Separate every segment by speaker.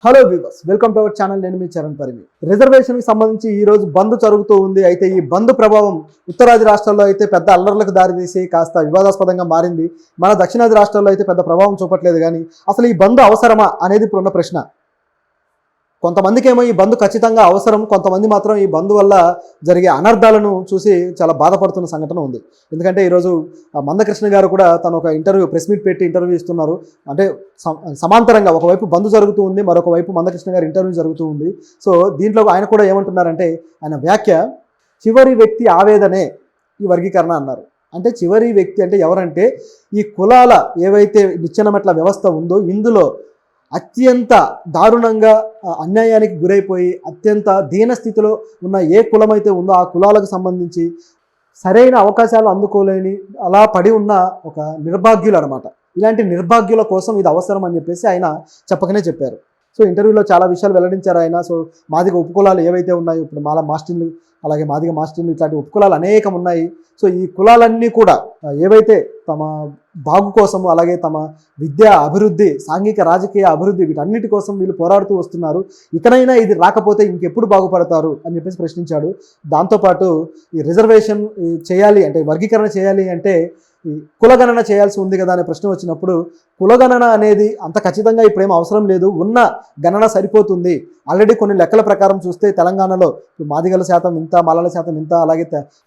Speaker 1: Hello viewers, welcome to our channel. నేను మీ చరణ్ పరిమి. రిజర్వేషన్కి సంబంధించి ఈ రోజు బంద్ జరుగుతూ ఉంది. అయితే ఈ బంద్ ప్రభావం ఉత్తరాది రాష్ట్రాల్లో అయితే పెద్ద అల్లర్లకు దారితీసి కాస్త వివాదాస్పదంగా మారింది. మన దక్షిణాది రాష్ట్రాల్లో అయితే పెద్ద ప్రభావం చూపట్లేదు. కానీ అసలు ఈ బంద్ అవసరమా అనేది ఇప్పుడున్న ప్రశ్న. కొంతమందికేమో ఈ బంద్ ఖచ్చితంగా అవసరం, కొంతమంది మాత్రం ఈ బంద్ వల్ల జరిగే అనర్థాలను చూసి చాలా బాధపడుతున్న సంఘటన ఉంది. ఎందుకంటే ఈరోజు మందకృష్ణ గారు కూడా తను ఒక ప్రెస్ మీట్ పెట్టి ఇంటర్వ్యూ ఇస్తున్నారు. అంటే సమాంతరంగా ఒకవైపు బంద్ జరుగుతూ ఉంది, మరొక వైపు మందకృష్ణ గారు ఇంటర్వ్యూ జరుగుతూ ఉంది. సో దీంట్లో ఆయన కూడా ఏమంటున్నారంటే, ఆయన వ్యాఖ్య చివరి వ్యక్తి ఆవేదనే ఈ వర్గీకరణ అన్నారు. అంటే చివరి వ్యక్తి అంటే ఎవరంటే ఈ కులాల ఏవైతే నిచ్చెనమెట్ల వ్యవస్థ ఉందో ఇందులో అత్యంత దారుణంగా అన్యాయానికి గురైపోయి అత్యంత దీనస్థితిలో ఉన్న ఏ కులమైతే ఉందో ఆ కులాలకు సంబంధించి సరైన అవకాశాలు అందుకోలేని అలా పడి ఉన్న ఒక నిర్భాగ్యులు అనమాట. ఇలాంటి నిర్భాగ్యుల కోసం ఇది అవసరం అని చెప్పేసి ఆయన చెప్పకనే చెప్పారు. సో ఇంటర్వ్యూలో చాలా విషయాలు వెల్లడించారు ఆయన. సో మాదిగ ఉపకులాలు ఏవైతే ఉన్నాయో, ఇప్పుడు మాల మాస్టిన్లు అలాగే మాదిగ మాస్టిన్లు ఇట్లాంటి ఉపకులాలు అనేకం ఉన్నాయి. సో ఈ కులాలన్నీ కూడా ఏవైతే తమ బాగు కోసం అలాగే తమ విద్యా అభివృద్ధి, సాంఘిక రాజకీయ అభివృద్ధి వీటన్నిటి కోసం వీళ్ళు పోరాడుతూ వస్తున్నారు. ఇకనైనా ఇది రాకపోతే ఇంకెప్పుడు బాగుపడతారు అని చెప్పేసి ప్రశ్నించాడు. దాంతోపాటు ఈ రిజర్వేషన్ చేయాలి అంటే, వర్గీకరణ చేయాలి అంటే ఈ కులగణన చేయాల్సి ఉంది కదా అనే ప్రశ్న వచ్చినప్పుడు, కులగణన అనేది అంత ఖచ్చితంగా ఇప్పుడేం అవసరం లేదు, ఉన్న గణన సరిపోతుంది. ఆల్రెడీ కొన్ని లెక్కల ప్రకారం చూస్తే తెలంగాణలో మాదిగల శాతం ఇంత, మాలల శాతం ఇంత, అలాగే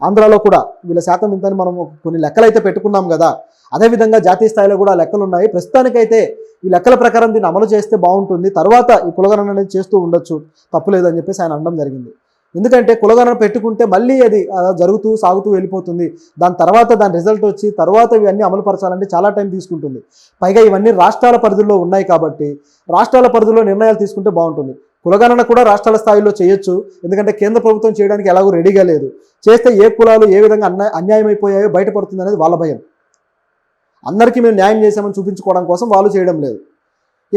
Speaker 1: ఆంధ్రాలో కూడా వీళ్ళ శాతం ఇంత అని మనం కొన్ని లెక్కలు అయితే పెట్టుకున్నాం కదా. అదేవిధంగా జాతీయ స్థాయిలో కూడా లెక్కలు ఉన్నాయి. ప్రస్తుతానికైతే ఈ లెక్కల ప్రకారం దీన్ని అమలు చేస్తే బాగుంటుంది, తర్వాత ఈ కులగణన అనేది చేస్తూ ఉండొచ్చు, తప్పులేదు అని చెప్పేసి ఆయన అనడం జరిగింది. ఎందుకంటే కులగణన పెట్టుకుంటే మళ్ళీ అది జరుగుతూ సాగుతూ వెళ్ళిపోతుంది. దాని తర్వాత దాని రిజల్ట్ వచ్చి తర్వాత ఇవన్నీ అమలు పరచాలంటే చాలా టైం తీసుకుంటుంది. పైగా ఇవన్నీ రాష్ట్రాల పరిధిలో ఉన్నాయి కాబట్టి రాష్ట్రాల పరిధిలో నిర్ణయాలు తీసుకుంటే బాగుంటుంది. కులగణన కూడా రాష్ట్రాల స్థాయిలో చేయొచ్చు, ఎందుకంటే కేంద్ర ప్రభుత్వం చేయడానికి ఎలాగో రెడీగా లేదు. చేస్తే ఏ కులాలు ఏ విధంగా అన్యాయం అయిపోయాయో బయటపడుతుంది అనేది వాళ్ళ భయం. అందరికీ మేము న్యాయం చేసామని చూపించుకోవడం కోసం వాళ్ళు చేయడం లేదు.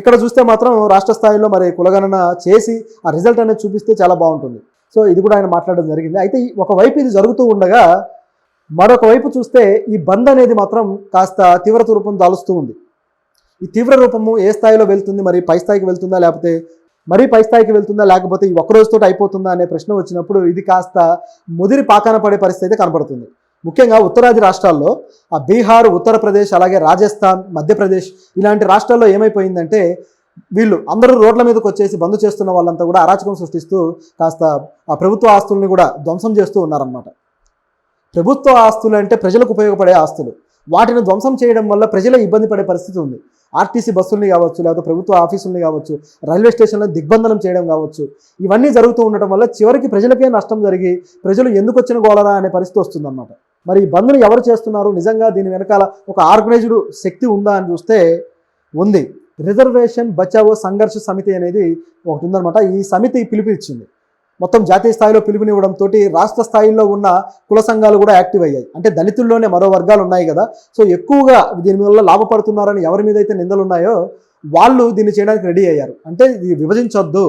Speaker 1: ఇక్కడ చూస్తే మాత్రం రాష్ట్ర స్థాయిలో మరి కులగణన చేసి ఆ రిజల్ట్ అనేది చూపిస్తే చాలా బాగుంటుంది. సో ఇది కూడా ఆయన మాట్లాడడం జరిగింది. అయితే ఒకవైపు ఇది జరుగుతూ ఉండగా మరొక వైపు చూస్తే ఈ బంద్ అనేది మాత్రం కాస్త తీవ్రత రూపం దాలుస్తూ ఉంది. ఈ తీవ్ర రూపము ఏ స్థాయిలో వెళ్తుంది, మరి పై స్థాయికి వెళ్తుందా, లేకపోతే మరీ పై స్థాయికి వెళ్తుందా, లేకపోతే ఈ ఒక్కరోజుతో అయిపోతుందా అనే ప్రశ్న వచ్చినప్పుడు ఇది కాస్త ముదిరి పాకాన పడే పరిస్థితి అయితే కనపడుతుంది. ముఖ్యంగా ఉత్తరాది రాష్ట్రాల్లో ఆ బీహార్, ఉత్తరప్రదేశ్ అలాగే రాజస్థాన్, మధ్యప్రదేశ్ ఇలాంటి రాష్ట్రాల్లో ఏమైపోయిందంటే వీళ్ళు అందరూ రోడ్ల మీదకి వచ్చేసి బంద్ చేస్తున్న వాళ్ళంతా కూడా అరాచకం సృష్టిస్తూ కాస్త ఆ ప్రభుత్వ ఆస్తుల్ని కూడా ధ్వంసం చేస్తూ ఉన్నారన్నమాట. ప్రభుత్వ ఆస్తులు అంటే ప్రజలకు ఉపయోగపడే ఆస్తులు, వాటిని ధ్వంసం చేయడం వల్ల ప్రజలే ఇబ్బంది పడే పరిస్థితి ఉంది. ఆర్టీసీ బస్సుల్ని కావచ్చు, లేకపోతే ప్రభుత్వ ఆఫీసుల్ని కావచ్చు, రైల్వే స్టేషన్లను దిగ్బంధనం చేయడం కావచ్చు, ఇవన్నీ జరుగుతూ ఉండటం వల్ల చివరికి ప్రజలకే నష్టం జరిగి ప్రజలు ఎందుకు వచ్చిన గోలరా అనే పరిస్థితి వస్తుందన్నమాట. మరి ఈ బంద్ని ఎవరు చేస్తున్నారు, నిజంగా దీని వెనకాల ఒక ఆర్గనైజ్డ్ శక్తి ఉందా అని చూస్తే ఉంది. రిజర్వేషన్ బచావో సంఘర్ష సమితి అనేది ఒకటి ఉందన్నమాట. ఈ సమితి పిలుపు ఇచ్చింది. మొత్తం జాతీయ స్థాయిలో పిలుపునివ్వడంతో రాష్ట్ర స్థాయిలో ఉన్న కుల సంఘాలు కూడా యాక్టివ్ అయ్యాయి. అంటే దళితుల్లోనే మరో వర్గాలు ఉన్నాయి కదా, సో ఎక్కువగా దీని వల్ల లాభపడుతున్నారని ఎవరి మీద అయితే నిందలు ఉన్నాయో వాళ్ళు దీన్ని చేయడానికి రెడీ అయ్యారు. అంటే ఇది విభజించొద్దు,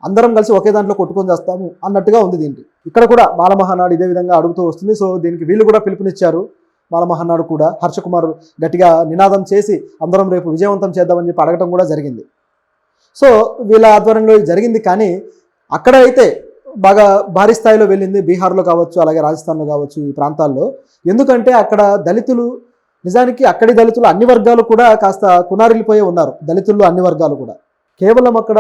Speaker 1: అందరం కలిసి ఒకే దాంట్లో కొట్టుకొని చేస్తాము అన్నట్టుగా ఉంది. దీనికి ఇక్కడ కూడా మాల మహానాడు ఇదే విధంగా అడుగుతూ వస్తుంది. సో దీనికి వీళ్ళు కూడా పిలుపునిచ్చారు. మాల మహానాడు కూడా హర్షకుమార్ గట్టిగా నినాదం చేసి అందరం రేపు విజయవంతం చేద్దామని చెప్పి అడగటం కూడా జరిగింది. సో వీళ్ళ ఆధ్వర్యంలో జరిగింది. కానీ అక్కడ అయితే బాగా భారీ స్థాయిలో వెళ్ళింది, బీహార్లో కావచ్చు అలాగే రాజస్థాన్లో కావచ్చు, ఈ ప్రాంతాల్లో. ఎందుకంటే అక్కడ దళితులు, నిజానికి అక్కడి దళితులు అన్ని వర్గాలు కూడా కాస్త కునారిల్లిపోయే ఉన్నారు. దళితుల్లో అన్ని వర్గాలు కూడా కేవలం అక్కడ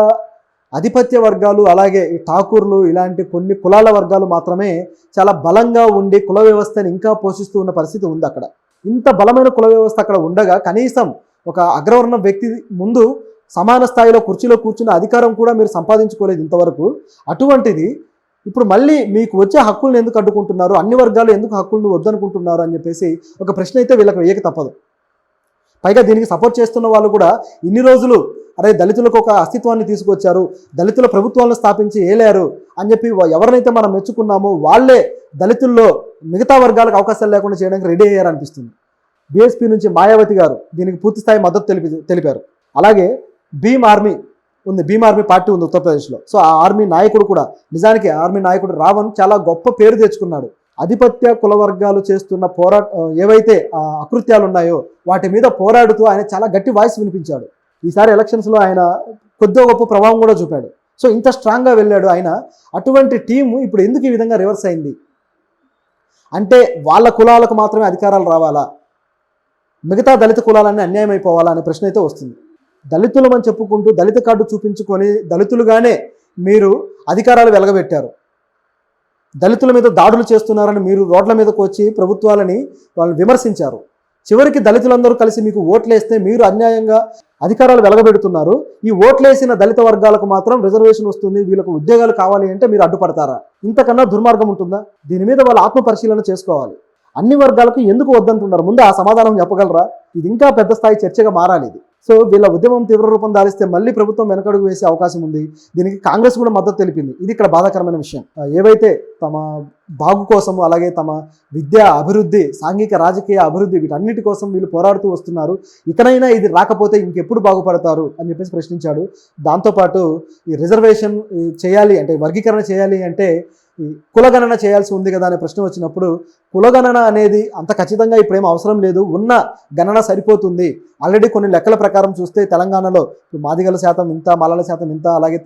Speaker 1: ఆధిపత్య వర్గాలు అలాగే ఈ ఠాకూర్లు ఇలాంటి కొన్ని కులాల వర్గాలు మాత్రమే చాలా బలంగా ఉండి కుల వ్యవస్థని ఇంకా పోషిస్తూ ఉన్న పరిస్థితి ఉంది అక్కడ. ఇంత బలమైన కుల వ్యవస్థ అక్కడ ఉండగా కనీసం ఒక అగ్రవర్ణ వ్యక్తి ముందు సమాన స్థాయిలో కుర్చీలో కూర్చున్న అధికారం కూడా మీరు సంపాదించుకోలేదు ఇంతవరకు. అటువంటిది ఇప్పుడు మళ్ళీ మీకు వచ్చే హక్కులను ఎందుకు అడ్డుకుంటున్నారు, అన్ని వర్గాలు ఎందుకు హక్కులను వద్దనుకుంటున్నారు అని చెప్పేసి ఒక ప్రశ్న అయితే వీళ్ళకి వేయక తప్పదు. పైగా దీనికి సపోర్ట్ చేస్తున్న వాళ్ళు కూడా ఇన్ని రోజులు అరే దళితులకు ఒక అస్తిత్వాన్ని తీసుకొచ్చారు, దళితుల ప్రభుత్వాలను స్థాపించి ఏలారు అని చెప్పి ఎవరినైతే మనం మెచ్చుకున్నామో వాళ్ళే దళితుల్లో మిగతా వర్గాలకు అవకాశాలు లేకుండా చేయడానికి రెడీ అయ్యారనిపిస్తుంది. బీఎస్పీ నుంచి మాయావతి గారు దీనికి పూర్తిస్థాయి మద్దతు తెలిపారు. అలాగే భీమ్ ఆర్మీ ఉంది, భీమ్ ఆర్మీ పార్టీ ఉంది ఉత్తరప్రదేశ్లో. సో ఆ ఆర్మీ నాయకుడు కూడా, నిజానికి ఆర్మీ నాయకుడు రావణ్ చాలా గొప్ప పేరు తెచ్చుకున్నాడు. ఆధిపత్య కుల వర్గాలు చేస్తున్న ఏవైతే అకృత్యాలు ఉన్నాయో వాటి మీద పోరాడుతూ ఆయన చాలా గట్టి వాయిస్ వినిపించాడు. ఈసారి ఎలక్షన్స్లో ఆయన కొద్దిగా గొప్ప ప్రభావం కూడా చూపాడు. సో ఇంత స్ట్రాంగ్గా వెళ్ళాడు ఆయన. అటువంటి టీము ఇప్పుడు ఎందుకు ఈ విధంగా రివర్స్ అయింది అంటే, వాళ్ళ కులాలకు మాత్రమే అధికారాలు రావాలా, మిగతా దళిత కులాలన్నీ అన్యాయం అయిపోవాలా అనే ప్రశ్న అయితే వస్తుంది. దళితులమని చెప్పుకుంటూ దళిత కార్డు చూపించుకొని దళితులుగానే మీరు అధికారాలు వెలగబెట్టారు. దళితుల మీద దాడులు చేస్తున్నారని మీరు రోడ్ల మీదకు వచ్చి ప్రభుత్వాలని వాళ్ళు విమర్శించారు. చివరికి దళితులందరూ కలిసి మీకు ఓట్లేస్తే మీరు అన్యాయంగా అధికారాలు వెలగబెడుతున్నారు. ఈ ఓట్లేసిన దళిత వర్గాలకు మాత్రం రిజర్వేషన్ వస్తుంది, వీళ్ళకు ఉద్యోగాలు కావాలి అంటే మీరు అడ్డుపడతారా? ఇంతకన్నా దుర్మార్గం ఉంటుందా? దీని మీద వాళ్ళు ఆత్మ పరిశీలన చేసుకోవాలి. అన్ని వర్గాలకు ఎందుకు వద్దంటున్నారు, ముందు ఆ సమాధానం చెప్పగలరా? ఇది ఇంకా పెద్ద స్థాయి చర్చగా మారాలి ఇది. సో వీళ్ళ ఉద్యమం తీవ్ర రూపం దారిస్తే మళ్ళీ ప్రభుత్వం వెనకడుగు వేసే అవకాశం ఉంది. దీనికి కాంగ్రెస్ కూడా మద్దతు తెలిపింది. ఇది ఇక్కడ బాధాకరమైన విషయం. ఏవైతే తమ బాగు కోసం, అలాగే తమ విద్యా అభివృద్ధి, సాంఘిక రాజకీయ అభివృద్ధి, వీటన్నిటి కోసం వీళ్ళు పోరాడుతూ వస్తున్నారు. ఇకనైనా ఇది రాకపోతే ఇంకెప్పుడు బాగుపడతారు అని చెప్పేసి ప్రశ్నించాడు. దాంతోపాటు ఈ రిజర్వేషన్ చేయాలి అంటే, వర్గీకరణ చేయాలి అంటే ఈ కులగణన చేయాల్సి ఉంది కదా అనే ప్రశ్న వచ్చినప్పుడు, కులగణన అనేది అంత ఖచ్చితంగా ఇప్పుడేం అవసరం లేదు, ఉన్న గణన సరిపోతుంది. ఆల్రెడీ కొన్ని లెక్కల ప్రకారం చూస్తే తెలంగాణలో మాదిగల శాతం ఇంత, మల్లల శాతం ఇంత, అలాగే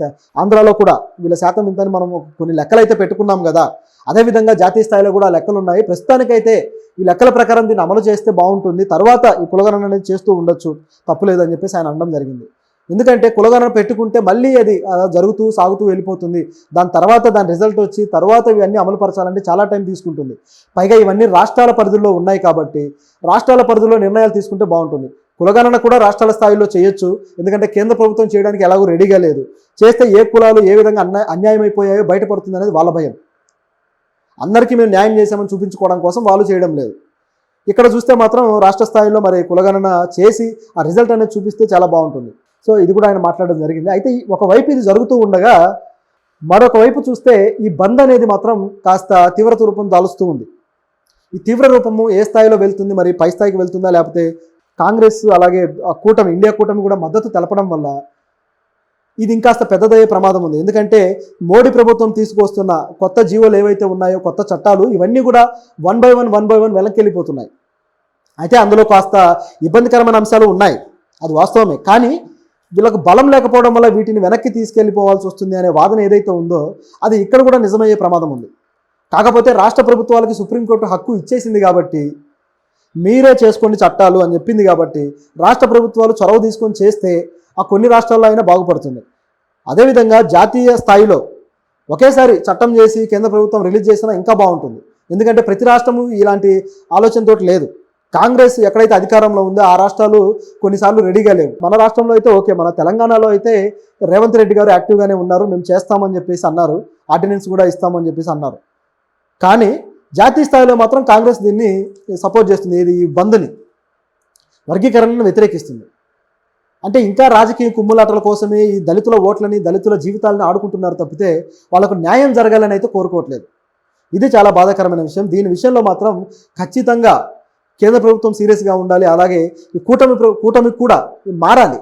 Speaker 1: ఆంధ్రాలో కూడా వీళ్ళ శాతం ఇంత అని మనం కొన్ని లెక్కలు అయితే పెట్టుకున్నాం కదా. అదేవిధంగా జాతీయ స్థాయిలో కూడా లెక్కలు ఉన్నాయి. ప్రస్తుతానికైతే ఈ లెక్కల ప్రకారం దీన్ని అమలు చేస్తే బాగుంటుంది, తర్వాత ఈ కులగణన అనేది చేస్తూ ఉండొచ్చు, తప్పులేదని చెప్పేసి ఆయన అనడం జరిగింది. ఎందుకంటే కులగణన పెట్టుకుంటే మళ్ళీ అది జరుగుతూ సాగుతూ వెళ్ళిపోతుంది. దాని తర్వాత దాని రిజల్ట్ వచ్చి తర్వాత ఇవన్నీ అమలు పరచాలంటే చాలా టైం తీసుకుంటుంది. పైగా ఇవన్నీ రాష్ట్రాల పరిధిలో ఉన్నాయి కాబట్టి రాష్ట్రాల పరిధిలో నిర్ణయాలు తీసుకుంటే బాగుంటుంది. కులగణన కూడా రాష్ట్రాల స్థాయిలో చేయొచ్చు, ఎందుకంటే కేంద్ర ప్రభుత్వం చేయడానికి ఎలాగో రెడీగా లేదు. చేస్తే ఏ కులాలు ఏ విధంగా అన్యాయం అయిపోయాయో బయటపడుతుంది అనేది వాళ్ళ భయం. అందరికీ మేము న్యాయం చేశామని చూపించుకోవడం కోసం వాళ్ళు చేయడం లేదు. ఇక్కడ చూస్తే మాత్రం రాష్ట్ర స్థాయిలో మరి కులగణన చేసి ఆ రిజల్ట్ అనేది చూపిస్తే చాలా బాగుంటుంది. సో ఇది కూడా ఆయన మాట్లాడడం జరిగింది. అయితే ఒకవైపు ఇది జరుగుతూ ఉండగా మరొక వైపు చూస్తే ఈ బంద్ అనేది మాత్రం కాస్త తీవ్రత రూపం దాలుస్తూ ఉంది. ఈ తీవ్ర రూపము ఏ స్థాయిలో వెళ్తుంది, మరి పై స్థాయికి వెళ్తుందా, లేకపోతే కాంగ్రెస్ అలాగే కూటమి, ఇండియా కూటమి కూడా మద్దతు తెలపడం వల్ల ఇది ఇంకాస్త పెద్దదయ్యే ప్రమాదం ఉంది. ఎందుకంటే మోడీ ప్రభుత్వం తీసుకొస్తున్న కొత్త జీవోలు ఏవైతే ఉన్నాయో, కొత్త చట్టాలు, ఇవన్నీ కూడా వన్ బై వన్ వెనక్కి వెళ్ళిపోతున్నాయి. అయితే అందులో కాస్త ఇబ్బందికరమైన అంశాలు ఉన్నాయి, అది వాస్తవమే. కానీ వీళ్ళకు బలం లేకపోవడం వల్ల వీటిని వెనక్కి తీసుకెళ్ళిపోవాల్సి వస్తుంది అనే వాదన ఏదైతే ఉందో అది ఇక్కడ కూడా నిజమయ్యే ప్రమాదం ఉంది. కాకపోతే రాష్ట్ర ప్రభుత్వాలకి సుప్రీంకోర్టు హక్కు ఇచ్చేసింది కాబట్టి, మీరే చేసుకోండి చట్టాలు అని చెప్పింది కాబట్టి, రాష్ట్ర ప్రభుత్వాలు చొరవ తీసుకొని చేస్తే ఆ కొన్ని రాష్ట్రాల్లో అయినా బాగుపడుతుంది. అదేవిధంగా జాతీయ స్థాయిలో ఒకేసారి చట్టం చేసి కేంద్ర ప్రభుత్వం రిలీజ్ చేసినా ఇంకా బాగుంటుంది. ఎందుకంటే ప్రతి రాష్ట్రము ఇలాంటి ఆలోచనతో లేదు. కాంగ్రెస్ ఎక్కడైతే అధికారంలో ఉందో ఆ రాష్ట్రాలు కొన్నిసార్లు రెడీగా లేవు. మన రాష్ట్రంలో అయితే ఓకే, మన తెలంగాణలో అయితే రేవంత్ రెడ్డి గారు యాక్టివ్గానే ఉన్నారు, మేము చేస్తామని చెప్పేసి అన్నారు, ఆర్డినెన్స్ కూడా ఇస్తామని చెప్పేసి అన్నారు. కానీ జాతీయ స్థాయిలో మాత్రం కాంగ్రెస్ దీన్ని సపోర్ట్ చేస్తుంది, ఇది ఈ బంద్ని, వర్గీకరణను వ్యతిరేకిస్తుంది. అంటే ఇంకా రాజకీయ కుమ్ములాటల కోసమే ఈ దళితుల ఓట్లని, దళితుల జీవితాలను ఆడుకుంటున్నారు తప్పితే వాళ్ళకు న్యాయం జరగాలని అయితే కోరుకోవట్లేదు. ఇది చాలా బాధాకరమైన విషయం. దీని విషయంలో మాత్రం ఖచ్చితంగా కేంద్ర ప్రభుత్వం సీరియస్గా ఉండాలి. అలాగే ఈ కూటమి కూడా మారాలి.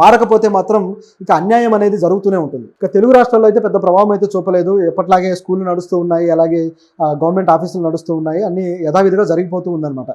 Speaker 1: మారకపోతే మాత్రం ఇక అన్యాయం అనేది జరుగుతూనే ఉంటుంది. ఇక తెలుగు రాష్ట్రాల్లో అయితే పెద్ద ప్రభావం అయితే చూపలేదు. ఎప్పట్లాగే స్కూళ్ళు నడుస్తూ ఉన్నాయి, అలాగే గవర్నమెంట్ ఆఫీసులు నడుస్తూ ఉన్నాయి, అన్నీ యథావిధిగా జరిగిపోతూ ఉందన్నమాట.